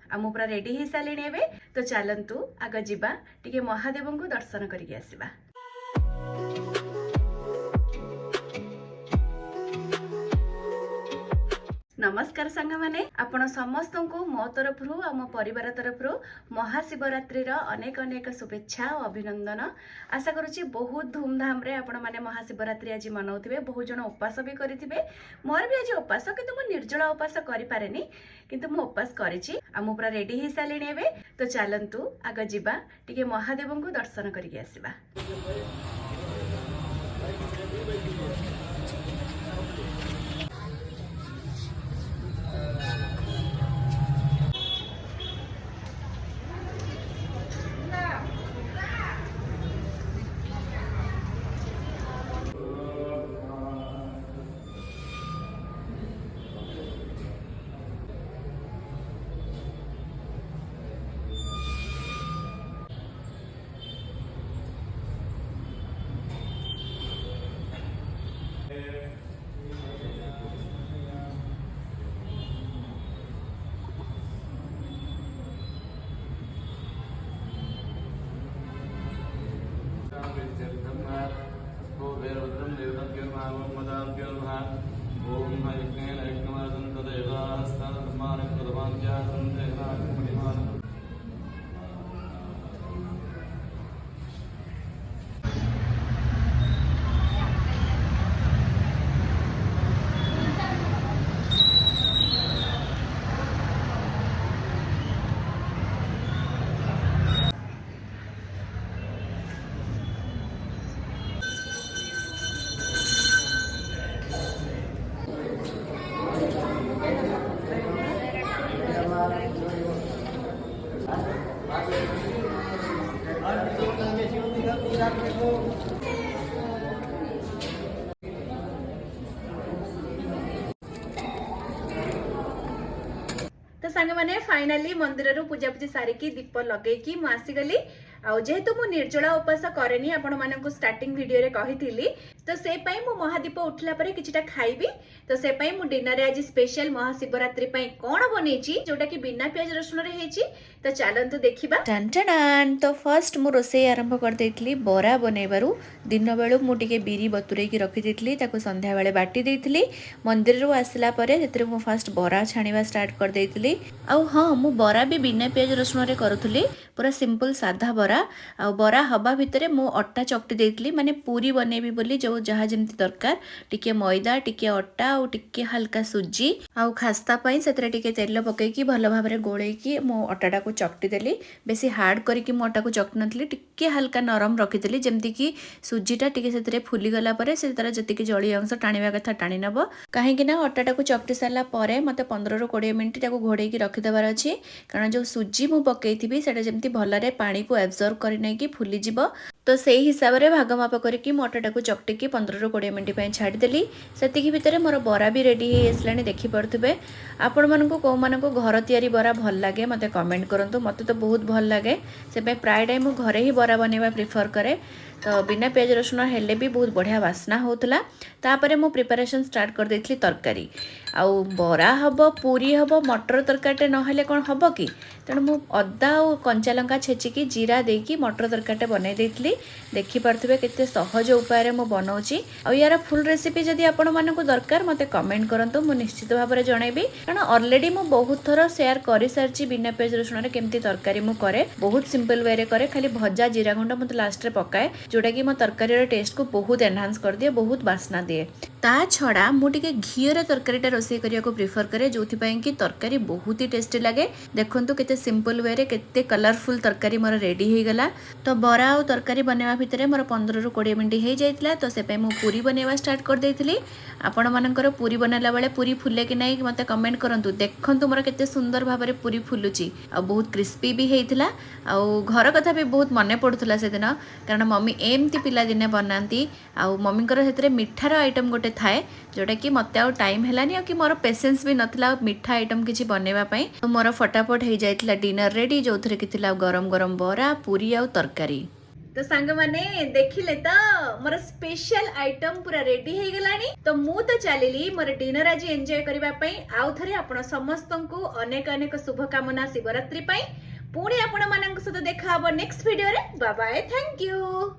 आ मु पूरा रेडी हो सारे एबे तो चलतु आग जीवा टिके महादेव को दर्शन करके आसवा। नमस्कार सांग माने आपण समस्त को मो तरफ आ मो परिवार तरफ महाशिवरात्रि अनेक अनेक शुभेच्छा और अभिनंदन। आशा करुच्ची बहुत धूमधाम रे आपण माने महाशिवरात्रि आज मनाउथिबे। बहुत जन उपास भी करिथिबे। मोर भी आज उपास किंतु मो निर्जला उपास करि पारेनी किंतु मो उपास करिछि। आ मु पूरा रेडी हो सारे एबे तो चलतु आग जीवा टिके महादेव को दर्शन करके आसवा। तो सांग माने फाइनाली मंदिर रू पूजा पूजी सारिकी दीप लगेकी मु आसीगली। आउ जेहेतु मु निर्जला उपास करेनी आपण मानकु स्टार्टिंग वीडियो रे कहिथिली तो से पई मु महादीप उठला परे किछिटा खाइबी। तो से पई मु डिनर रे आज स्पेशल महाशिवरात्रि पई कोन बनेची जोटा कि बिना प्याज रसुन रे हेची। तो चलंतु देखिबा। टन टन तो फर्स्ट मु रोसे आरंभ कर देइतली बरा बनेबारु। दिन बेलु मु टिके बिरी बतुरे की रखि देइतली ताको संध्या बेले बाटी देइतली। मंदिर रू आसला परे सेतिर मु फर्स्ट बरा छाणीबा स्टार्ट कर देइतली। आउ हां मु बरा भी बिना प्याज रसुन रे करूथली पूरा सिंपल साधा बरा। आ बरा हवा भितरे मु अट्टा चकटी देइतली माने पूरी बनेबी बोली जो जहा जेमति दरकार टिके मैदा टिके अट्टा और टिके हल्का सुजी आउ खास्ता पई सेतरे टिके तेल पके की भलो भाबरे गोळेई की मु अट्टाटा को चकटी देली। बेसी हार्ड करी की मु अट्टा को चकटी नथली टिके हल्का नरम रखी देली जेमति की सुजीटा टिके सेतरे फुली गला परे से तारा जति की जळी अंश टाणीबा कथा टाणी नबो। काहे कि ना अट्टाटा को चकटी साला परे मते 15 ରୁ 20 मिनिट ताको घोड़ेई की रखि देबार अछि कारण जो सुजी मु पकेइथिबी सेटा जेमति भलरे पानी को एब्जॉर्ब करि नै की फुली जिवो। तो सेही हिसाब रे भाग माप करके मटटा को चकटी की 15 ରୁ 20 मिनिट पई छाडी देली। सेतिकी भितरे मोर बरा भी रेडी हे असलानी देखि पड़थबे। आपण मानको को मानको घर तयारी बरा भल लागे मते कमेंट करंतु। मते तो बहुत भल लागे से पे प्राय टाइम मु घरे ही बरा बनेबा प्रिफर करे। तो बिना प्याज रसुन हेले भी बहुत बढ़िया वासना होतला। तापरे मु प्रिपरेशन स्टार्ट कर देथली तरकारी। आउ बरा हबो पूरी हबो मटर तरकाटे न हेले कोन हबो की तेणु मु अदा और कंचा लंका छेचिकी जीरा देकी मटर तरकाटे बनै देथली। देखि पारथबे केते सहज उपाय रे मु बनाउची। आ यार फुल रेसिपी जदी आपण मानको दरकार मते कमेंट करंतु मु निश्चित भाव रे जणैबी कारण ऑलरेडी मु बहुत थरो शेयर करि सारची बिना प्याज रसुन रे केमती तरकारी मु करे। बहुत सिंपल वे रे करे खाली भजा जीरा गुंड मते लास्ट रे पकाए जोटा कि मो तरकारी रे टेस्ट को बहुत एनहांस कर दिए बहुत वासना दिए। ता छड़ा मु टिके घी रे तरकारीटा रोषेई करिया को प्रिफर करे जोथि पई कि तरकारी बहुत ही टेस्टी लागे। देखंतु केते सिंपल वे रे केते कलरफुल तरकारी मोर रेडी हे गला। तो बरा और तरकारी बनेवा भितरे मोर 15 ରୁ 20 मिनिट हे जाइतला। तो से पे मु पूरी बनेवा स्टार्ट कर देइथली। आपण मानकर पूरी बनाला बेले पूरी फुले कि नाही मते कमेंट करंतु। देखंतु मोर केते सुंदर भाबरे पूरी फुलुची आ बहुत क्रिस्पी भी हेइतला। आ घर कथा भी बहुत मने पडुतला से दिन कारण मम्मी एमती पिला दिने बनाती। आ मम्मी कर हेतरे मिठार आइटम गोटे थाए जोटा कि मते आ टाइम हेलानी आ कि मोर पेशेंस भी नथला मिठा आइटम किछि बनेवा पई। तो मोर फटाफट हे जाइतला डिनर रेडी जो थरे कि थिला गरम गरम बरा पूरी आ तरकारी। तो सांग माने देखिले तो मोर स्पेशल आइटम पूरा रेडी हे गलानी तो मु तो चलिली मोर डिनर आज एंजॉय करबा पई आउ थरे आपण समस्तंकु अनेक अनेक शुभकामना शिवरात्रि पई पुणी आपण मानक सहित देखा हबो नेक्स्ट वीडियो रे बाय बाय थैंक यू।